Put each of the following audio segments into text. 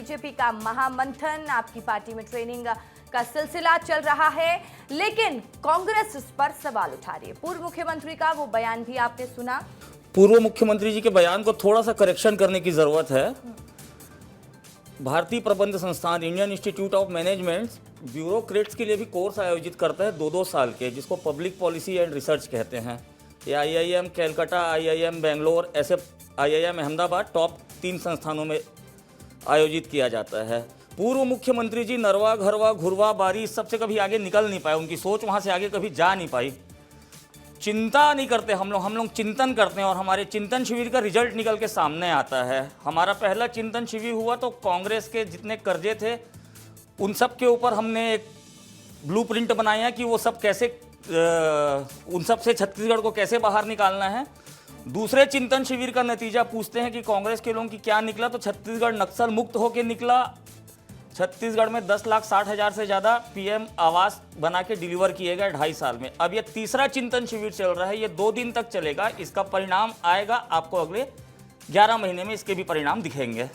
BJP का महामंथन, आपकी party में ट्रेनिंग का सिलसिला चल रहा है, लेकिन कांग्रेस इस पर सवाल उठा रही है। पूर्व मुख्यमंत्री का वो बयान भी आपने सुना। पूर्व मुख्यमंत्री जी के बयान को थोड़ा सा करेक्शन करने की जरूरत है। भारतीय प्रबंध संस्थान, Indian institute of management bureaucrats के लिए भी कोर्स आयोजित करता है 2-2 साल के, जिसको पब्लिक पॉलिसी एंड रिसर्च कहते हैं। ये IIM कैलकाटा, IIM बेंगलोर, ऐसे IIM अहमदाबाद टॉप 3 संस्थानों में आयोजित किया जाता है। पूर्व मुख्यमंत्री जी नरवा घरवा घुरवा बारी इस सबसे कभी आगे निकल नहीं पाए, उनकी सोच वहाँ से आगे कभी जा नहीं पाई। चिंता नहीं करते हम लोग चिंतन करते हैं और हमारे चिंतन शिविर का रिजल्ट निकल के सामने आता है। हमारा पहला चिंतन शिविर हुआ तो कांग्रेस के जितने कर्जे थे उन सब के ऊपर हमने एक ब्लूप्रिंट बनाया कि वो सब कैसे उन सब से छत्तीसगढ़ को कैसे बाहर निकालना है। दूसरे चिंतन शिविर का नतीजा पूछते हैं कि कांग्रेस के लोगों की क्या निकला, तो छत्तीसगढ़ नक्सल मुक्त होकर निकला। छत्तीसगढ़ में 10,60,000 से ज़्यादा PM आवास बना के डिलीवर किए गए 2.5 साल में। अब ये तीसरा चिंतन शिविर चल रहा है, ये 2 दिन तक चलेगा। इसका परिणाम आएगा आपको अगले 11 महीने में, इसके भी परिणाम दिखेंगे।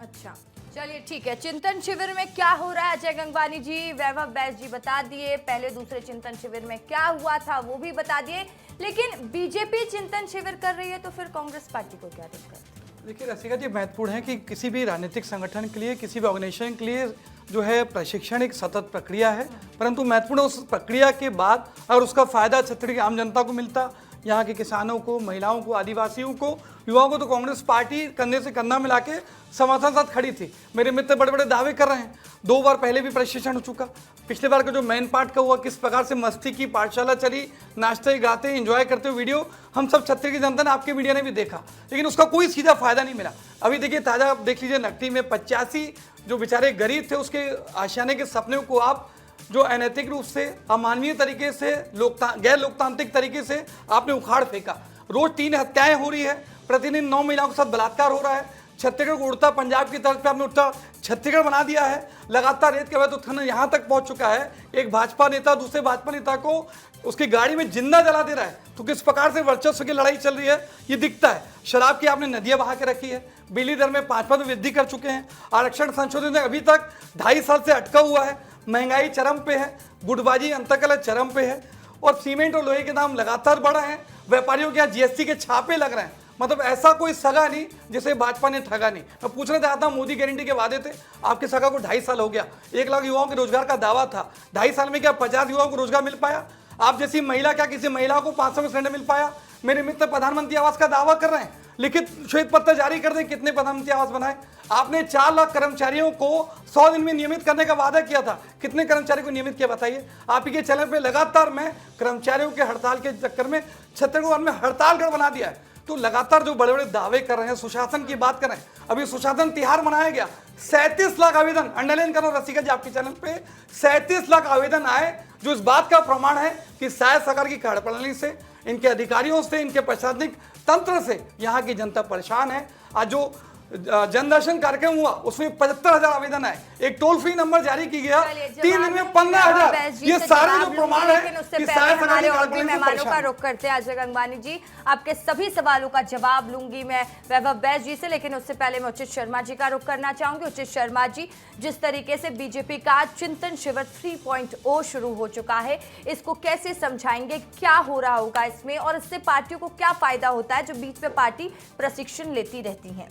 अच्छा, चलिए ठीक है। चिंतन शिविर में क्या हो रहा है अजय गंगवानी जी, वैभव बैस जी बता दिए। पहले दूसरे चिंतन शिविर में क्या हुआ था वो भी बता दिए, लेकिन बीजेपी चिंतन शिविर कर रही है तो फिर कांग्रेस पार्टी को क्या दिक्कत है? देखिए रसिका जी, महत्वपूर्ण है कि किसी भी राजनीतिक संगठन के लिए, किसी भी ऑर्गेनाइजेशन के लिए जो है प्रशिक्षण एक सतत प्रक्रिया है, परंतु महत्वपूर्ण उस प्रक्रिया के बाद अगर उसका फायदा छत्तीसगढ़ की आम जनता को मिलता, यहाँ के किसानों को, महिलाओं को, आदिवासियों को, युवाओं को, तो कांग्रेस पार्टी कंधे से कंधा मिला के समर्थन साथ खड़ी थी। मेरे मित्र बड़े बड़े दावे कर रहे हैं, 2 बार पहले भी प्रशिक्षण हो चुका। पिछले बार का जो मेन पार्ट का हुआ, किस प्रकार से मस्ती की पाठशाला चली, नाचते गाते एंजॉय करते हुए वीडियो हम सब छत्तीसगढ़ की जनता ने, आपके मीडिया ने भी देखा, लेकिन उसका कोई सीधा फायदा नहीं मिला। अभी देखिए ताज़ा आप देख लीजिए, नकटी में 85 जो बेचारे गरीब थे उसके आशियाने के सपने को आप जो अनैतिक रूप से, अमानवीय तरीके से, गैर लोकतांत्रिक तरीके से आपने उखाड़ फेंका। रोज 3 हत्याएं हो रही है, प्रतिदिन 9 महिलाओं के साथ बलात्कार हो रहा है। छत्तीसगढ़ को उड़ता पंजाब की तरफ पे आपने उड़ता छत्तीसगढ़ बना दिया है। लगातार रेत के वैध उत्खनन यहाँ तक पहुँच चुका है, एक भाजपा नेता दूसरे भाजपा नेता को उसकी गाड़ी में जिंदा जला दे रहा है। तो किस प्रकार से वर्चस्व की लड़ाई चल रही है ये दिखता है। शराब की आपने नदियाँ बहा के रखी है, बिजली दर में 5 वृद्धि कर चुके हैं, आरक्षण संशोधन अभी तक 2.5 साल से अटका हुआ है, महंगाई चरम पे है, गुटबाजी अंतकलह चरम पे है, और सीमेंट और लोहे के दाम लगातार बढ़ रहे हैं। व्यापारियों के यहाँ GST के छापे लग रहे हैं। मतलब ऐसा कोई सगा नहीं जिसे भाजपा ने ठगा नहीं। मैं पूछना चाहता हूँ, मोदी गारंटी के वादे थे, आपके सगा को 2.5 साल हो गया, 1 लाख युवाओं के रोजगार का दावा था, 2.5 साल में क्या 50 युवाओं को रोजगार मिल पाया? आप जैसी महिला, क्या किसी महिला को 500 सिलेंडर मिल पाया? मेरे मित्र प्रधानमंत्री आवास का दावा कर रहे हैं, लिखित श्वेत पत्र जारी कर दें कितने प्रधानमंत्री आवास बनाए। आपने 4 लाख कर्मचारियों को 100 दिन में नियमित करने का वादा किया था, कितने कर्मचारियों को नियमित किया बताइए? आप ही के चैनल पे लगातार मैं कर्मचारियों के हड़ताल के चक्कर में छत्तीसगढ़ में हड़तालगढ़ बना दिया है। तो लगातार जो बड़े बड़े दावे कर रहे हैं, सुशासन की बात कर रहे हैं, अभी सुशासन तिहार मनाया गया, 37 लाख आवेदन, अंडरलाइन करो रसिका जी आपके चैनल पे, 37 लाख आवेदन आए, जो इस बात का प्रमाण है कि शायद सरकार की कार्यप्रणाली से, इनके अधिकारियों से, इनके प्रशासनिक तंत्र से यहाँ की जनता परेशान है। आज जो जनदर्शन कार्यक्रम हुआ उसमें 75,000 आवेदन आए, एक टोल फ्री नंबर जारी की गया, 3 दिन में 15,000। ये सारे जो प्रमाण है कि शायद हमारे और भी मेहमानों का रुख करते हैं। अजय गंगवानी जी, आपके सभी सवालों का जवाब लूंगी मैं वैभव बैस जी से, लेकिन उससे पहले मैं उचित शर्मा जी का रुख करना चाहूंगी। उचित शर्मा जी, जिस तरीके से बीजेपी का चिंतन शिविर 3.0 शुरू हो चुका है, इसको कैसे समझाएंगे, क्या हो रहा होगा इसमें, और इससे पार्टियों को क्या फायदा होता है जो बीच में पार्टी प्रशिक्षण लेती रहती है?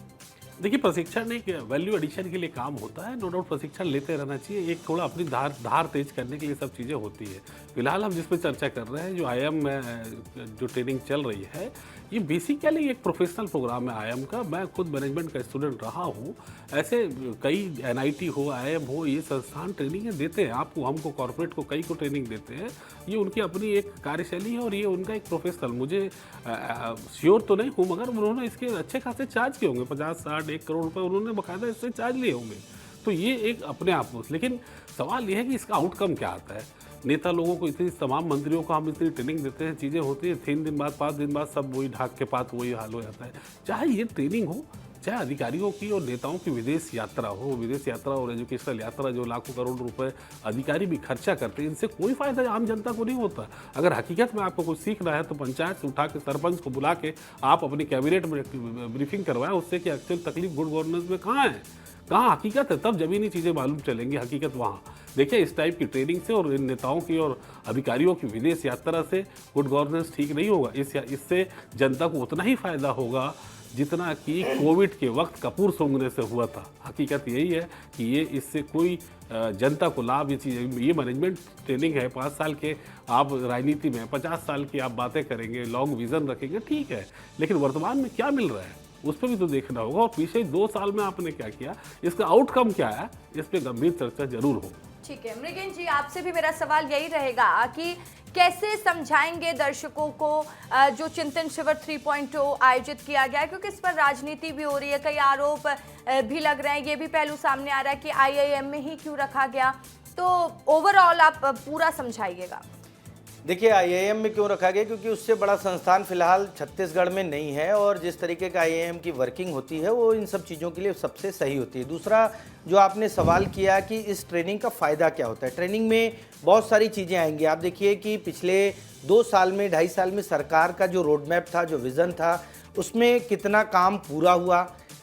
देखिए, प्रशिक्षण एक वैल्यू एडिशन के लिए काम होता है, नो डाउट प्रशिक्षण लेते रहना चाहिए, एक थोड़ा अपनी धार तेज करने के लिए सब चीज़ें होती है। फिलहाल हम जिस पर चर्चा कर रहे हैं, जो IIM में जो ट्रेनिंग चल रही है, ये बेसिकली एक प्रोफेशनल प्रोग्राम है IIM का। मैं खुद मैनेजमेंट का स्टूडेंट रहा हूँ। ऐसे कई NIT हो, IIM हो, ये संस्थान ट्रेनिंगें देते हैं आपको, हमको कॉर्पोरेट को कई को ट्रेनिंग देते हैं। ये उनकी अपनी एक कार्यशैली है और ये उनका एक प्रोफेशनल, मुझे श्योर तो नहीं हूँ, मगर उन्होंने इसके अच्छे खासे चार्ज किए होंगे, 50, 60, 1 करोड़ रुपये उन्होंने बाकायदा इससे चार्ज लिए होंगे। तो ये एक अपने आप में, लेकिन सवाल ये है कि इसका आउटकम क्या आता है। नेता लोगों को, इतनी तमाम मंत्रियों को हम इतनी ट्रेनिंग देते हैं, चीज़ें होती हैं, 3 दिन बाद 5 दिन बाद सब वही ढाक के पात वही हाल हो जाता है। चाहे ये ट्रेनिंग हो, चाहे अधिकारियों की और नेताओं की विदेश यात्रा हो, विदेश यात्रा और एजुकेशनल यात्रा, जो लाखों करोड़ रुपए अधिकारी भी खर्चा करते हैं, इनसे कोई फायदा आम जनता को नहीं होता। अगर हकीकत में आपको कुछ सीखना है तो पंचायत से उठा के सरपंच को बुला के आप अपनी कैबिनेट में ब्रीफिंग करवाएं उससे कि एक्चुअल तकलीफ गुड गवर्नेंस में कहाँ है। कहाँ हकीकत है, तब जमीनी चीज़ें मालूम चलेंगी, हकीकत वहाँ। देखिए इस टाइप की ट्रेनिंग से और इन नेताओं की और अधिकारियों की विदेश यात्रा से गुड गवर्नेंस ठीक नहीं होगा। इससे जनता को उतना ही फायदा होगा जितना कि कोविड के वक्त कपूर सूंघने से हुआ था। हकीकत यही है कि ये इससे कोई जनता को लाभ, ये मैनेजमेंट ट्रेनिंग है 5 साल के, आप राजनीति में 50 साल की आप बातें करेंगे, लॉन्ग विजन रखेंगे, ठीक है, लेकिन वर्तमान में क्या मिल रहा है उस पर भी तो देखना होगा। और पिछले 2 साल में आपने क्या किया, इसका आउटकम क्या है, इस पर गंभीर चर्चा जरूर हो। ठीक है मृगेन जी, आपसे भी मेरा सवाल यही रहेगा कि कैसे समझाएंगे दर्शकों को जो चिंतन शिविर 3.0 आयोजित किया गया है, क्योंकि इस पर राजनीति भी हो रही है, कई आरोप भी लग रहे हैं, ये भी पहलू सामने आ रहा है कि आईआईएम में ही क्यों रखा गया, तो ओवरऑल आप पूरा समझाइएगा। देखिए आईआईएम में क्यों रखा गया, क्योंकि उससे बड़ा संस्थान फिलहाल छत्तीसगढ़ में नहीं है और जिस तरीके का आईआईएम की वर्किंग होती है वो इन सब चीज़ों के लिए सबसे सही होती है। दूसरा जो आपने सवाल किया कि इस ट्रेनिंग का फ़ायदा क्या होता है, ट्रेनिंग में बहुत सारी चीज़ें आएंगी। आप देखिए कि पिछले 2 साल में, 2.5 साल में सरकार का जो रोड मैप था, जो विज़न था, उसमें कितना काम पूरा हुआ,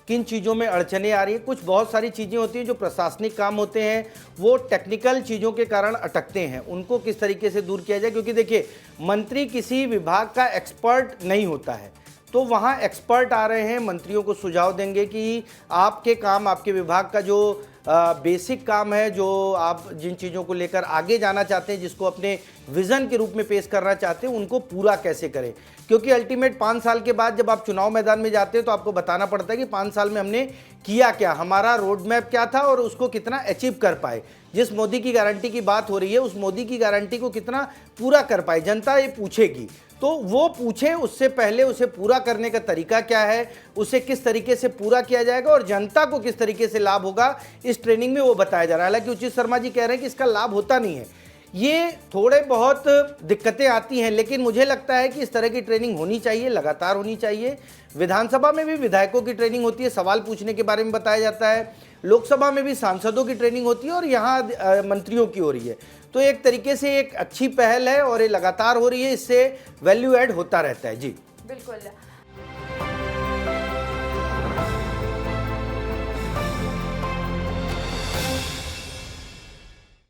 किन चीज़ों में अड़चने आ रही है। कुछ बहुत सारी चीज़ें होती हैं जो प्रशासनिक काम होते हैं, वो टेक्निकल चीज़ों के कारण अटकते हैं, उनको किस तरीके से दूर किया जाए। क्योंकि देखिए मंत्री किसी विभाग का एक्सपर्ट नहीं होता है, तो वहाँ एक्सपर्ट आ रहे हैं, मंत्रियों को सुझाव देंगे कि आपके काम, आपके विभाग का जो बेसिक काम है, जो आप जिन चीज़ों को लेकर आगे जाना चाहते हैं, जिसको अपने विज़न के रूप में पेश करना चाहते हैं, उनको पूरा कैसे करें। क्योंकि अल्टीमेट 5 साल के बाद जब आप चुनाव मैदान में जाते हैं तो आपको बताना पड़ता है कि 5 साल में हमने किया क्या, हमारा रोड मैप क्या था और उसको कितना अचीव कर पाए। जिस मोदी की गारंटी की बात हो रही है, उस मोदी की गारंटी को कितना पूरा कर पाए, जनता ये पूछेगी। तो वो पूछे उससे पहले उसे पूरा करने का तरीका क्या है, उसे किस तरीके से पूरा किया जाएगा और जनता को किस तरीके से लाभ होगा, इस ट्रेनिंग में वो बताया जा रहा है। हालांकि उचित शर्मा जी कह रहे हैं कि इसका लाभ होता नहीं है, ये थोड़े बहुत दिक्कतें आती हैं, लेकिन मुझे लगता है कि इस तरह की ट्रेनिंग होनी चाहिए, लगातार होनी चाहिए। विधानसभा में भी विधायकों की ट्रेनिंग होती है, सवाल पूछने के बारे में बताया जाता है, लोकसभा में भी सांसदों की ट्रेनिंग होती है और यहाँ मंत्रियों की हो रही है। तो एक तरीके से एक अच्छी पहल है और ये लगातार हो रही है, इससे वैल्यू ऐड होता रहता है। जी बिल्कुल।